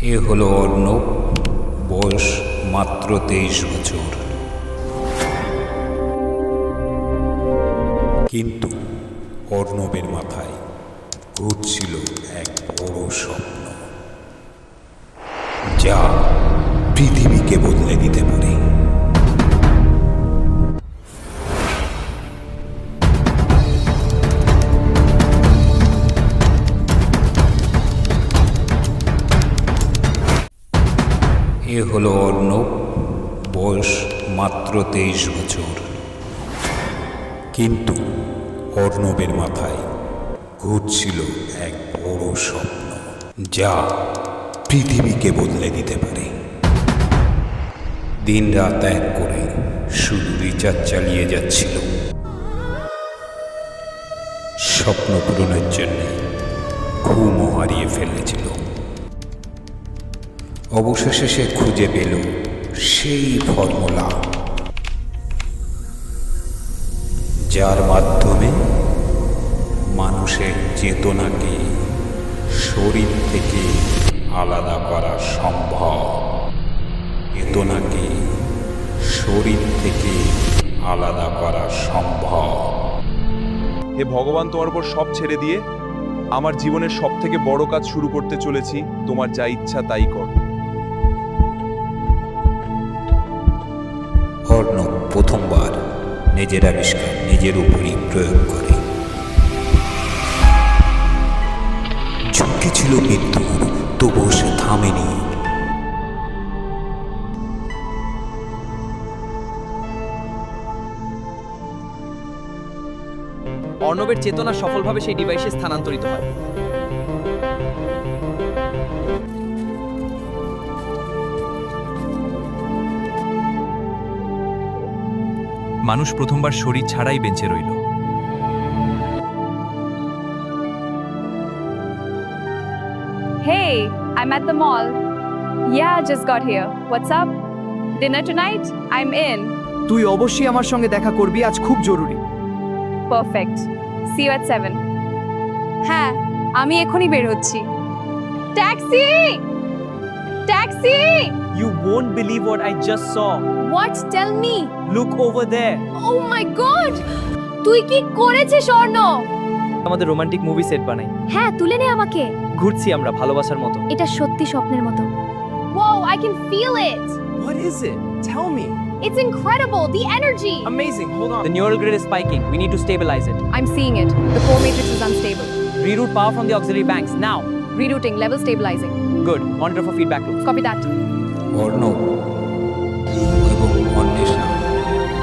এ হলো অর্ণব, বয়স মাত্র 23 বছর। কিন্তু অর্ণবের মাথায় ঘুরছিল এক বড় স্বপ্ন, যা পৃথিবীকে বদলে দিতে পারে। এ হলো অর্ণব, বয়স মাত্র 23 বছর। কিন্তু অর্ণবের মাথায় ঘুরছিল এক বড় স্বপ্ন, যা পৃথিবীকে বদলে দিতে পারে। দিন রাত এক করে শুধু রিচার্জ চালিয়ে যাচ্ছিল। স্বপ্ন পূরণের জন্য ঘুমও হারিয়ে ফেলেছিল। অবশেষে সে খুঁজে পেল সেই ফর্মুলা, যার মাধ্যমে মানুষের চেতনাকে শরীর থেকে আলাদা করা সম্ভব। চেতনাকে শরীর থেকে আলাদা করা সম্ভব। হে ভগবান, তোমার উপর সব ছেড়ে দিয়ে আমার জীবনের সব থেকে বড় কাজ শুরু করতে চলেছি। তোমার যা ইচ্ছা তাই কর। অর্ণব প্রথমবার নিজের আবিষ্কার নিজের উপরই প্রয়োগ করে। ঝুঁকি ছিল মৃত্যুর, তবুও সে থামেনি। অর্ণবের চেতনা সফলভাবে সেই ডিভাইসে স্থানান্তরিত হয়। মানুষ প্রথমবার শরীর ছাড়াই বেঁচে রইল। Hey, I'm at the mall. Yeah, just got here. What's up? Dinner tonight? I'm in. তুই অবশ্যই আমার সঙ্গে দেখা করবি, আজ খুব জরুরি। Perfect. See you at 7. হ্যাঁ, আমি এখনই বের হচ্ছি। Taxi! Taxi! You won't believe what I just saw. What? Tell me. Look over there. Oh my god! তুই কি করেছিস অর্ণব? আমাদের রোমান্টিক মুভি সেট বানাই। হ্যাঁ, তুলে নে আমাকে। ঘুরছি আমরা ভালোবাসার মতো। এটা সত্যি স্বপ্নের মতো। Wow, I can feel it. What is it? Tell me. It's incredible, the energy. Amazing. Hold on. The neural grid is spiking. We need to stabilize it. I'm seeing it. The core matrix is unstable. Reroute power from the auxiliary banks now. Rerouting, level stabilizing. Good. Monitor for feedback loops. Copy that. Arnab এবং অন্বেষা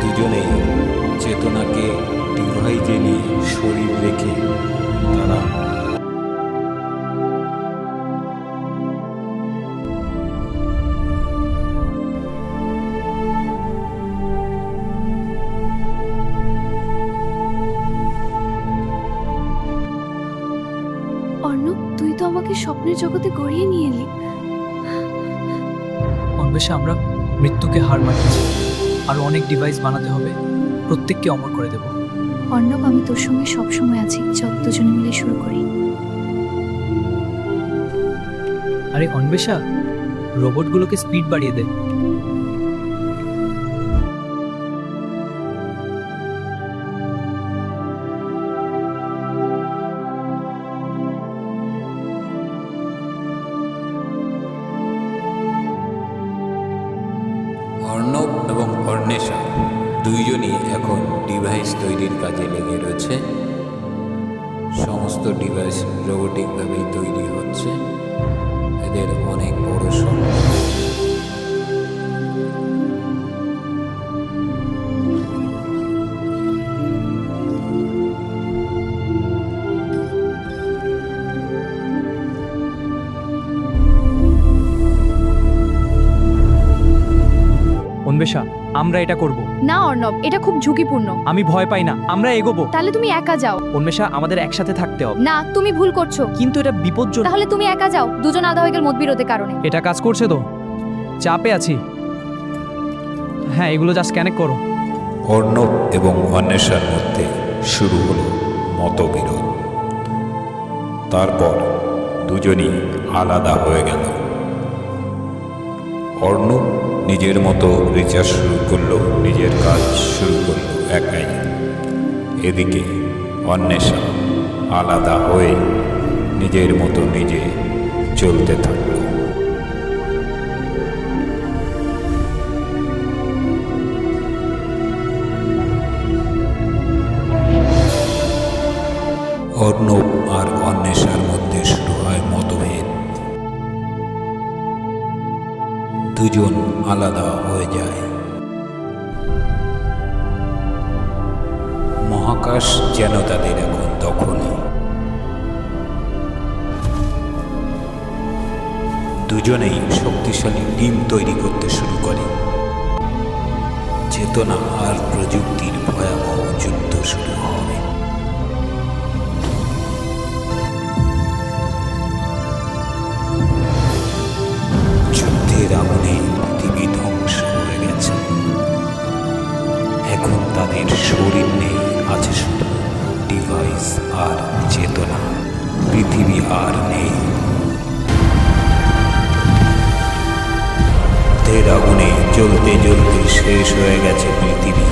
দুজনেই চেতনাকে ডিভাইসে নিয়ে শরীর রেখে তারা অর্ণব, তুই তো আমাকে স্বপ্নের জগতে গড়িয়ে নিয়ে এলি। অন্বেষা, আমরা মৃত্যুকে হার মানিয়েছি। আরো অনেক ডিভাইস বানাতে হবে, প্রত্যেককে অমর করে দেব। অর্ণব, আমি তোর সঙ্গে সবসময় আছি। চল দুজনে মিলে শুরু করি। আরে অন্বেষা, রোবটগুলোকে স্পিড বাড়িয়ে দে। অর্ণব এবং অন্বেষা দুইজনই এখন ডিভাইস তৈরির কাজে লেগে রয়েছে। সমস্ত ডিভাইস রোবোটিকভাবেই তৈরি হচ্ছে। এদের অনেক বড় স্বপ্ন। অন্বেষা, আমরা এটা করব। না অর্ণব, এটা খুব ঝুঁকিপূর্ণ। আমি ভয় পাই না, আমরা এগোবো। তাহলে তুমি একা যাও। অন্বেষা, আমাদের একসাথে থাকতে হবে। না, তুমি ভুল করছো। কিন্তু এটা বিপজ্জনক। তাহলে তুমি একা যাও। দুজন আলাদা হয়ে গেল মতবিরোধের কারণে। এটা কাজ করছে তো? চাপে আছি। হ্যাঁ, এগুলো জাস্ট কানেক্ট করো। অর্ণব এবং অন্বেষার মধ্যে শুরু হলো মতবিরোধ। তারপর দুজনই আলাদা হয়ে গেল। অর্ণব নিজের মতো রিচার্জ শুরু করলো, নিজের কাজ শুরু করলো একাই। এদিকে অন্বেষা আলাদা হয়ে নিজের মতো নিজে চলতে থাকলো। অর্ণব আর অন্বেষার মধ্যে শুরু হয় মতভেদ। দুজন আলাদা হয়ে যায়। মহাকাশ যেন তাদের এখন দখলে। দুজনেই শক্তিশালী টিম তৈরি করতে শুরু করে। চেতনা আর প্রযুক্তির ভয়াবহ যুদ্ধ শুরু হবে। যুদ্ধের আগুনে পৃথিবী ধ্বংস হয়ে গেছে। এখন তাদের শরীর নেই, আছে শুধু ডিভাইস আর চেতনা। পৃথিবী আর নেই। যুদ্ধের আগুনে জ্বলতে জ্বলতে শেষ হয়ে গেছে পৃথিবী।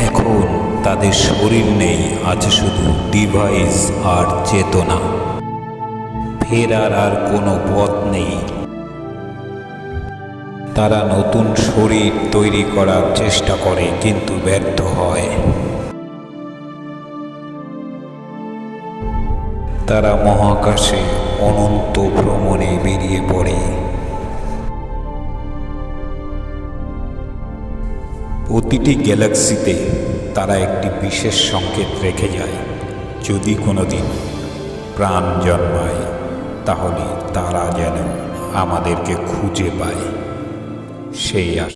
এখন তাদের শরীর নেই, আছে শুধু ডিভাইস আর চেতনা। ফেরার আর কোনো পথ নেই। তারা নতুন শরীর তৈরি করার চেষ্টা করে, কিন্তু ব্যর্থ হয়। তারা মহাকাশে অনন্ত ভ্রমণে বেরিয়ে পড়ে। প্রতিটি গ্যালাক্সিতে তারা একটি বিশেষ সংকেত রেখে যায়। যদি কোনোদিন প্রাণ জন্মায়, তাহলে তারা যেন আমাদেরকে খুঁজে পায়, সেই